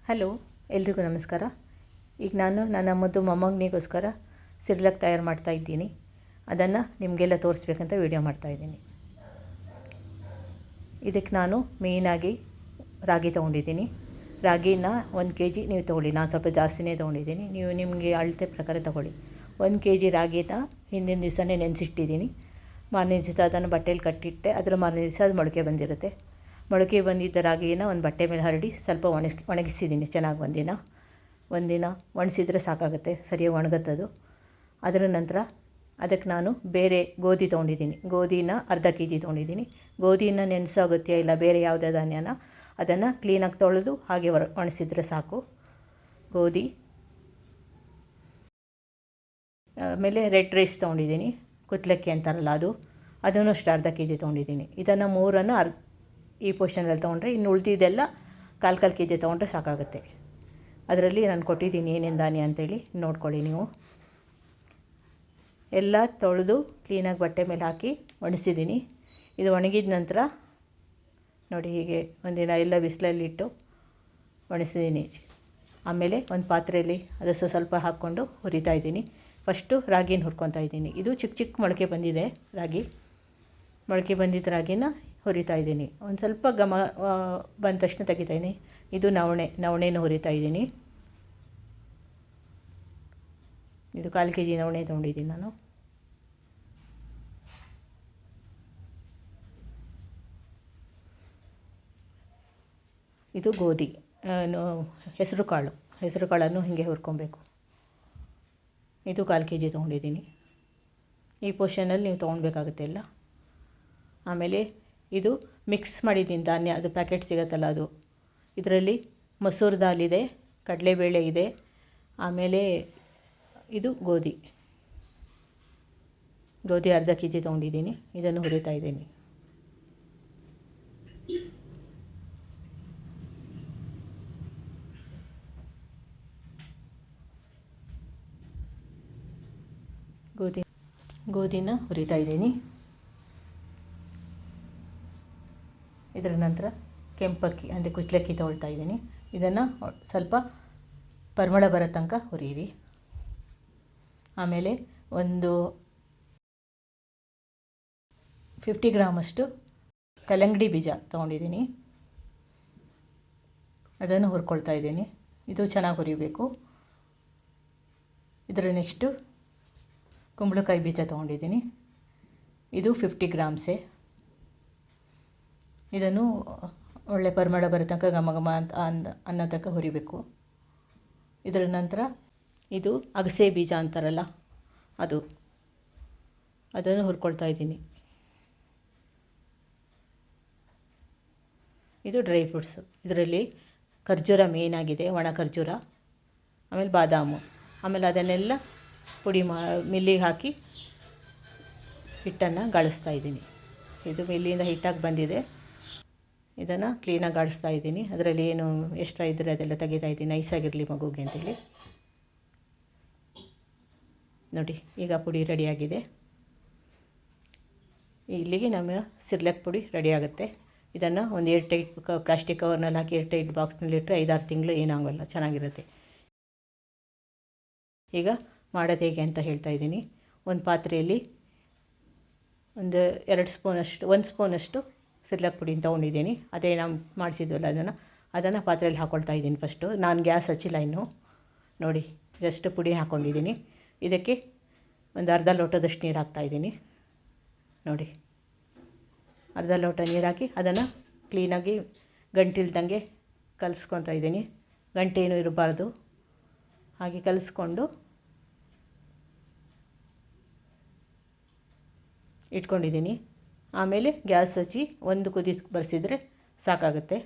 Hello, ಎಲ್ರಿಗೂ ನಮಸ್ಕಾರ. ಈಗ ನಾನು ನನ್ನ ಮೊಮ್ಮಗನಿಗೋಸ್ಕರ ಸಿರ್ಲಕ್ ತಯಾರು ಮಾಡ್ತಾಯಿದ್ದೀನಿ. ಅದನ್ನು ನಿಮಗೆಲ್ಲ ತೋರಿಸ್ಬೇಕಂತ ವಿಡಿಯೋ ಮಾಡ್ತಾಯಿದ್ದೀನಿ. ಇದಕ್ಕೆ ನಾನು ಮೇಯ್ನಾಗಿ ರಾಗಿ ತೊಗೊಂಡಿದ್ದೀನಿ. ರಾಗಿನ 1 kg ನೀವು ತೊಗೊಳ್ಳಿ. ನಾನು ಸ್ವಲ್ಪ ಜಾಸ್ತಿನೇ ತೊಗೊಂಡಿದ್ದೀನಿ. ನೀವು ನಿಮಗೆ ಅಳತೆ ಪ್ರಕಾರ ತೊಗೊಳ್ಳಿ. 1 kg ರಾಗಿನ ಹಿಂದಿನ ದಿವಸನೇ ನೆನೆಸಿಟ್ಟಿದ್ದೀನಿ. ಮಾರನೇ ದಿವಸ ಅದನ್ನು ಬಟ್ಟೆಯಲ್ಲಿ ಕಟ್ಟಿಟ್ಟೆ. ಅದರ ಮಾರನೇ ದಿವಸ ಅದು ಮೊಳಕೆ ಬಂದಿರುತ್ತೆ. ಮೊಳಕೆ ಬಂದಿದ್ದ ರಾಗಿನ ಒಂದು ಬಟ್ಟೆ ಮೇಲೆ ಹರಡಿ ಸ್ವಲ್ಪ ಒಣಗಿಸಿದ್ದೀನಿ ಚೆನ್ನಾಗಿ. ಒಂದಿನ ಒಣಗಿಸಿದ್ರೆ ಸಾಕಾಗುತ್ತೆ, ಸರಿಯಾಗಿ ಒಣಗುತ್ತದು. ಅದರ ನಂತರ ಅದಕ್ಕೆ ನಾನು ಬೇರೆ ಗೋಧಿ ತೊಗೊಂಡಿದ್ದೀನಿ. ಗೋಧಿನ ಅರ್ಧ kg ತೊಗೊಂಡಿದ್ದೀನಿ. ಗೋಧಿನ ನೆನೆಸೋ ಅಗತ್ಯ ಇಲ್ಲ. ಬೇರೆ ಯಾವುದೇ ಧಾನ್ಯನ ಅದನ್ನು ಕ್ಲೀನಾಗಿ ತೊಳೆದು ಹಾಗೆ ಒಣಗಿಸಿದ್ರೆ ಸಾಕು. ಗೋಧಿ, ಆಮೇಲೆ ರೆಡ್ ರೈಸ್ ತೊಗೊಂಡಿದ್ದೀನಿ, ಕುತ್ಲಕ್ಕಿ ಅಂತಾರಲ್ಲ ಅದನ್ನು ಅಷ್ಟು ಅರ್ಧ kg ತೊಗೊಂಡಿದ್ದೀನಿ. ಇದನ್ನು ಮೂರನ್ನು ಈ ಪೋರ್ಷನಲ್ಲಿ ತೊಗೊಂಡ್ರೆ ಇನ್ನು ಉಳಿದಿದ್ದೆಲ್ಲ ಕಾಲು kg ತೊಗೊಂಡ್ರೆ ಸಾಕಾಗುತ್ತೆ. ಅದರಲ್ಲಿ ನಾನು ಕೊಟ್ಟಿದ್ದೀನಿ ಏನೇನು ಧಾನ್ಯ ಅಂತೇಳಿ ನೋಡ್ಕೊಳ್ಳಿ ನೀವು. ಎಲ್ಲ ತೊಳೆದು ಕ್ಲೀನಾಗಿ ಬಟ್ಟೆ ಮೇಲೆ ಹಾಕಿ ಒಣಗಿಸಿದ್ದೀನಿ. ಇದು ಒಣಗಿದ ನಂತರ ನೋಡಿ ಹೀಗೆ ಒಂದಿನ ಎಲ್ಲ ಬಿಸಿಲಲ್ಲಿಟ್ಟು ಒಣಗಿಸಿದ್ದೀನಿ. ಆಮೇಲೆ ಒಂದು ಪಾತ್ರೆಯಲ್ಲಿ ಅದು ಸ್ವಲ್ಪ ಹಾಕ್ಕೊಂಡು ಹುರಿತಾ ಇದ್ದೀನಿ. ಫಸ್ಟು ರಾಗಿನ ಹುರ್ಕೊತಾ ಇದ್ದೀನಿ. ಇದು ಚಿಕ್ಕ ಚಿಕ್ಕ ಮೊಳಕೆ ಬಂದಿದೆ ರಾಗಿ. ಮೊಳಕೆ ಬಂದಿದ್ದ ರಾಗಿನ ಹುರಿತಾ ಇದ್ದೀನಿ. ಒಂದು ಸ್ವಲ್ಪ ಬಂದ ತಕ್ಷಣ ತೆಗಿತಾಯಿದ್ದೀನಿ. ಇದು ನವಣೆನ ಹುರಿತಾ ಇದ್ದೀನಿ. ಇದು ಕಾಲು kg ನವಣೆ ತೊಗೊಂಡಿದ್ದೀನಿ ನಾನು. ಇದು ಗೋಧಿ, ಹೆಸರು ಕಾಳನ್ನು ಹೀಗೆ ಹುರ್ಕೊಬೇಕು. ಇದು ಕಾಲು kg ತೊಗೊಂಡಿದ್ದೀನಿ. ಈ ಪೋರ್ಷನಲ್ಲಿ ನೀವು ತೊಗೊಳ್ಬೇಕಾಗುತ್ತೆ ಎಲ್ಲ. ಆಮೇಲೆ ಇದು ಮಿಕ್ಸ್ ಮಾಡಿದ್ದೀನಿ ಧಾನ್ಯ, ಅದು ಪ್ಯಾಕೆಟ್ ಸಿಗುತ್ತಲ್ಲ ಅದು. ಇದರಲ್ಲಿ ಮಸೂರ್ ದಾಲ್ ಇದೆ, ಕಡಲೆಬೇಳೆ ಇದೆ, ಆಮೇಲೆ ಇದು ಗೋಧಿ ಅರ್ಧ kg ತೊಗೊಂಡಿದ್ದೀನಿ. ಇದನ್ನು ಹುರಿತಾ ಇದ್ದೀನಿ. ಗೋಧಿನ ಹುರಿತಾ ಇದ್ದೀನಿ. ಇದರ ನಂತರ ಕೆಂಪಕ್ಕಿ ಅಂದರೆ ಕುಚ್ಚಲಕ್ಕಿ ತೊಗೊಳ್ತಾ ಇದ್ದೀನಿ. ಇದನ್ನು ಸ್ವಲ್ಪ ಪರಿಮಳ ಬರೋ ತನಕ ಹುರಿಯಿರಿ. ಆಮೇಲೆ ಒಂದು 50 ಗ್ರಾಮಷ್ಟು ಕಲ್ಲಂಗಡಿ ಬೀಜ ತೊಗೊಂಡಿದ್ದೀನಿ. ಅದನ್ನು ಹುರ್ಕೊಳ್ತಾ ಇದ್ದೀನಿ. ಇದು ಚೆನ್ನಾಗಿ ಹುರಿಬೇಕು. ಇದರ ನೆಕ್ಸ್ಟು ಕುಂಬಳಕಾಯಿ ಬೀಜ ತೊಗೊಂಡಿದ್ದೀನಿ. ಇದು 50 ಗ್ರಾಮ್ಸೇ. ಇದನ್ನು ಒಳ್ಳೆ ಪರಿಮಳ ಬರೋ ತನಕ ಘಮ ಅಂತ ಅನ್ನೋ ತನಕ ಹುರಿಬೇಕು. ಇದರ ನಂತರ ಇದು ಅಗಸೆ ಬೀಜ ಅಂತಾರಲ್ಲ ಅದನ್ನು ಹುರ್ಕೊಳ್ತಾ ಇದ್ದೀನಿ. ಇದು ಡ್ರೈ ಫ್ರೂಟ್ಸು. ಇದರಲ್ಲಿ ಖರ್ಜೂರ ಮೇಯ್ನಾಗಿದೆ, ಒಣ ಖರ್ಜೂರ, ಆಮೇಲೆ ಬಾದಾಮು. ಆಮೇಲೆ ಅದನ್ನೆಲ್ಲ ಮಿಲ್ಲಿಗೆ ಹಾಕಿ ಹಿಟ್ಟನ್ನು ಗಾಳಿಸ್ತಾ ಇದ್ದೀನಿ. ಇದು ಮಿಲ್ಲಿಂದ ಹಿಟ್ಟಾಗಿ ಬಂದಿದೆ. ಇದನ್ನು ಕ್ಲೀನಾಗಿ ಗಾಳಿಸ್ತಾ ಇದ್ದೀನಿ. ಅದರಲ್ಲಿ ಏನು ಎಕ್ಸ್ಟ್ರಾ ಇದ್ದರೆ ಅದೆಲ್ಲ ತೆಗಿತಾ ಇದ್ದೀನಿ, ನೈಸಾಗಿರಲಿ ಮಗುಗೆ ಅಂತೇಳಿ. ನೋಡಿ ಈಗ ಪುಡಿ ರೆಡಿಯಾಗಿದೆ. ಇಲ್ಲಿಗೆ ನಮ್ಮ ಸಿರ್ಲಕ್ ಪುಡಿ ರೆಡಿ ಆಗುತ್ತೆ. ಇದನ್ನು ಒಂದು ಏರ್ಟೈಟ್ ಪ್ಲಾಸ್ಟಿಕ್ ಕವರ್ನಲ್ಲಿ ಹಾಕಿ ಏರ್ಟೈಟ್ ಬಾಕ್ಸ್ನಲ್ಲಿ ಇಟ್ಟರೆ 5-6 ತಿಂಗಳು ಏನಾಗೋಲ್ಲ, ಚೆನ್ನಾಗಿರುತ್ತೆ. ಈಗ ಮಾಡೋದು ಹೇಗೆ ಅಂತ ಹೇಳ್ತಾ ಇದ್ದೀನಿ. ಒಂದು ಪಾತ್ರೆಯಲ್ಲಿ ಒಂದು 1 ಸ್ಪೂನಷ್ಟು ಸಿರ್ಲಕ್ ಪುಡಿ ತೊಗೊಂಡಿದ್ದೀನಿ. ಅದೇ ನಾವು ಮಾಡಿಸಿದ್ವಲ್ಲ ಅದನ್ನು ಪಾತ್ರೆಯಲ್ಲಿ ಹಾಕ್ಕೊಳ್ತಾ ಇದ್ದೀನಿ. ಫಸ್ಟು ನಾನು ಗ್ಯಾಸ್ ಹಚ್ಚಿಲ್ಲ ಇನ್ನೂ. ನೋಡಿ ಎಷ್ಟು ಪುಡಿ ಹಾಕ್ಕೊಂಡಿದ್ದೀನಿ. ಇದಕ್ಕೆ ಒಂದು ಅರ್ಧ ಲೋಟದಷ್ಟು ನೀರು ಹಾಕ್ತಾಯಿದ್ದೀನಿ. ನೋಡಿ ಅರ್ಧ ಲೋಟ ನೀರು ಹಾಕಿ ಅದನ್ನು ಕ್ಲೀನಾಗಿ ಗಂಟಿಲ್ದಂಗೆ ಕಲಿಸ್ಕೊತಾ ಇದ್ದೀನಿ. ಗಂಟೇನೂ ಇರಬಾರ್ದು, ಹಾಗೆ ಕಲಿಸ್ಕೊಂಡು ಇಟ್ಕೊಂಡಿದ್ದೀನಿ. ಆಮೇಲೆ ಗ್ಯಾಸ್ ಹಚ್ಚಿ ಒಂದು ಕುದಿ ಬರೆಸಿದರೆ ಸಾಕಾಗುತ್ತೆ.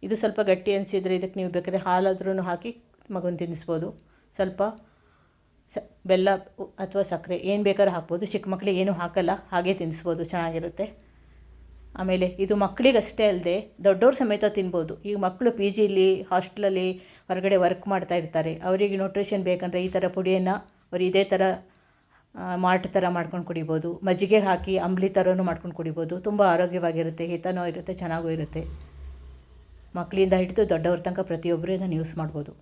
ಇದು ಸ್ವಲ್ಪ ಗಟ್ಟಿ ಅನಿಸಿದರೆ ಇದಕ್ಕೆ ನೀವು ಬೇಕಾದ್ರೆ ಹಾಲಾದ್ರೂ ಹಾಕಿ ಮಗುನ ತಿನ್ನಿಸ್ಬೋದು. ಸ್ವಲ್ಪ ಬೆಲ್ಲ ಅಥವಾ ಸಕ್ಕರೆ ಏನು ಬೇಕಾದ್ರೂ ಹಾಕ್ಬೋದು. ಚಿಕ್ಕ ಮಕ್ಕಳಿಗೆ ಏನೂ ಹಾಕಲ್ಲ, ಹಾಗೆ ತಿನ್ನಿಸ್ಬೋದು, ಚೆನ್ನಾಗಿರುತ್ತೆ. ಆಮೇಲೆ ಇದು ಮಕ್ಕಳಿಗಷ್ಟೇ ಅಲ್ಲದೆ ದೊಡ್ಡವ್ರ ಸಮೇತ ತಿನ್ಬೋದು. ಈಗ ಮಕ್ಕಳು PGಲಿ ಹಾಸ್ಟೆಲಲ್ಲಿ ಹೊರಗಡೆ ವರ್ಕ್ ಮಾಡ್ತಾ ಇರ್ತಾರೆ. ಅವರಿಗೆ ನ್ಯೂಟ್ರಿಷನ್ ಬೇಕಂದರೆ ಈ ಥರ ಪುಡಿಯನ್ನು ಅವ್ರು ಇದೇ ಥರ ಮಾಲ್ಟ್ ಥರ ಮಾಡ್ಕೊಂಡು ಕುಡಿಬೋದು. ಮಜ್ಜಿಗೆ ಹಾಕಿ ಅಂಬ್ಲಿ ಥರನೂ ಮಾಡ್ಕೊಂಡು ಕುಡಿಬೋದು. ತುಂಬ ಆರೋಗ್ಯವಾಗಿರುತ್ತೆ, ಹಿತನೂ ಇರುತ್ತೆ, ಚೆನ್ನಾಗೂ ಇರುತ್ತೆ. ಮಕ್ಕಳಿಂದ ಹಿಡಿದು ದೊಡ್ಡವ್ರ ತನಕ ಪ್ರತಿಯೊಬ್ಬರು ಇದನ್ನು ಯೂಸ್ ಮಾಡ್ಬೋದು.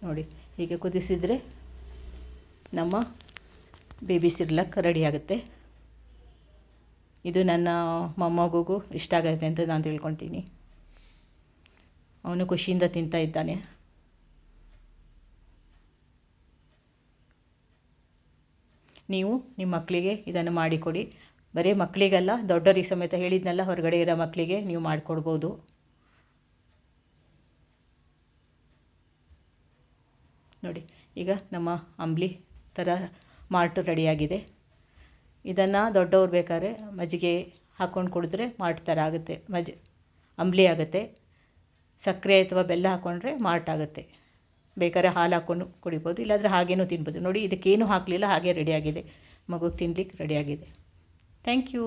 ನೋಡಿ, ಹೀಗೆ ಕುದಿಸಿದರೆ ನಮ್ಮ ಬೇಬಿ ಸಿರ್ಲಾಕ್ ರೆಡಿ ಆಗುತ್ತೆ. ಇದು ನನ್ನ ಮೊಮ್ಮಗುಗೂ ಇಷ್ಟ ಆಗುತ್ತೆ ಅಂತ ನಾನು ತಿಳ್ಕೊತೀನಿ. ಅವನು ಖುಷಿಯಿಂದ ತಿಂತಾ ಇದ್ದಾನೆ. ನೀವು ನಿಮ್ಮ ಮಕ್ಕಳಿಗೆ ಇದನ್ನು ಮಾಡಿಕೊಡಿ. ಬರೀ ಮಕ್ಕಳಿಗೆಲ್ಲ, ದೊಡ್ಡವರಿಗೆ ಸಮೇತ ಹೇಳಿದ್ನೆಲ್ಲ, ಹೊರಗಡೆ ಇರೋ ಮಕ್ಕಳಿಗೆ ನೀವು ಮಾಡಿಕೊಡ್ಬೋದು. ನೋಡಿ, ಈಗ ನಮ್ಮ ಅಂಬ್ಲಿ ಥರ ಮಾಲ್ಟ್ ರೆಡಿಯಾಗಿದೆ. ಇದನ್ನು ದೊಡ್ಡವ್ರು ಬೇಕಾದ್ರೆ ಮಜ್ಜಿಗೆ ಹಾಕ್ಕೊಂಡು ಕುಡಿದ್ರೆ ಮಾಲ್ಟ್ ಥರ ಆಗುತ್ತೆ, ಅಂಬ್ಲಿ ಆಗುತ್ತೆ. ಸಕ್ಕರೆ ಅಥವಾ ಬೆಲ್ಲ ಹಾಕ್ಕೊಂಡ್ರೆ ಮಾಲ್ಟ್ ಆಗುತ್ತೆ. ಬೇಕಾದ್ರೆ ಹಾಲು ಹಾಕ್ಕೊಂಡು ಕುಡಿಬೋದು, ಇಲ್ಲಾಂದರೆ ಹಾಗೇನೂ ತಿನ್ಬೋದು. ನೋಡಿ, ಇದಕ್ಕೇನು ಹಾಕಲಿಲ್ಲ, ಹಾಗೆ ರೆಡಿಯಾಗಿದೆ. ಮಗುಗೆ ತಿನ್ಲಿಕ್ಕೆ ರೆಡಿಯಾಗಿದೆ. Thank you.